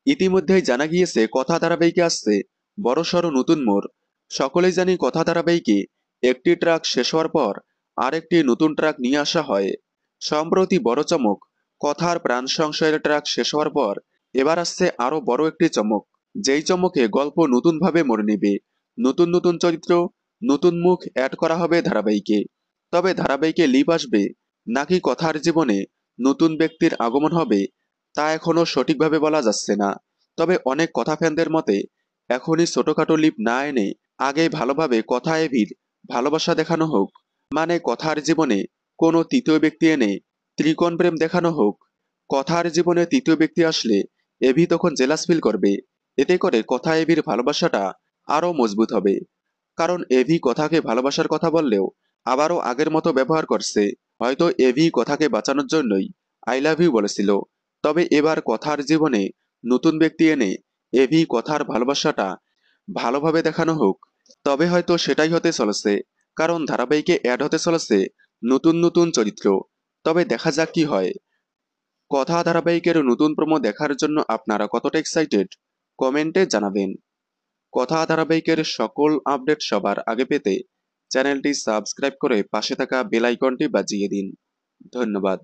ইতিমধ্যেই জানা গিয়েছে কথা ধারাবাহিকে আসছে বড়সড় নতুন মোড়। সকলেই জানি কথা ধারাবাহিকে একটি ট্রাক শেষ হওয়ার পর আরেকটি নতুন ট্রাক নিয়ে আসা হয়। সম্প্রতি বড় চমক, কথার প্রাণ সংশয়ের ট্রাক শেষ হওয়ার পর এবার আসছে আরো বড় একটি চমক। যেই চমকে গল্প নতুনভাবে মোড় নেবে, নতুন নতুন চরিত্র, নতুন মুখ অ্যাড করা হবে ধারাবাহিকে। তবে ধারাবাহিকে লিপ আসবে নাকি কথার জীবনে নতুন ব্যক্তির আগমন হবে তা এখনো সঠিকভাবে বলা যাচ্ছে না। তবে অনেক কথা ফ্যানদের মতে এখনই ছোটখাটো লিপ না এনে আগেই ভালোভাবে কথা এভির ভালোবাসা দেখানো হোক। মানে কথার জীবনে কোনো তৃতীয় ব্যক্তি এনে ত্রিকোণ প্রেম দেখানো হোক। কথার জীবনে তৃতীয় ব্যক্তি আসলে এভি তখন জেলাস ফিল করবে। এতে করে কথা এভির ভালোবাসাটা আরো মজবুত হবে। কারণ এভি কথাকে ভালোবাসার কথা বললেও আবারও আগের মতো ব্যবহার করছে। হয়তো এভি কথাকে বাঁচানোর জন্যই আই লাভ ইউ বলেছিল। তবে এবার কথার জীবনে নতুন ব্যক্তি এনে এভি কথার ভালোবাসাটা ভালোভাবে দেখানো হোক। তবে হয়তো সেটাই হতে চলেছে, কারণ ধারাবাহিকে অ্যাড হতে চলেছে নতুন নতুন চরিত্র। তবে দেখা যাক কি হয়। কথা ধারাবাহিকের নতুন প্রোমো দেখার জন্য আপনারা কতটা এক্সাইটেড কমেন্টে জানাবেন। কথা ধারাবাহিকের সকল আপডেট সবার আগে পেতে চ্যানেলটি সাবস্ক্রাইব করে পাশে থাকা বেল আইকনটি বাজিয়ে দিন। ধন্যবাদ।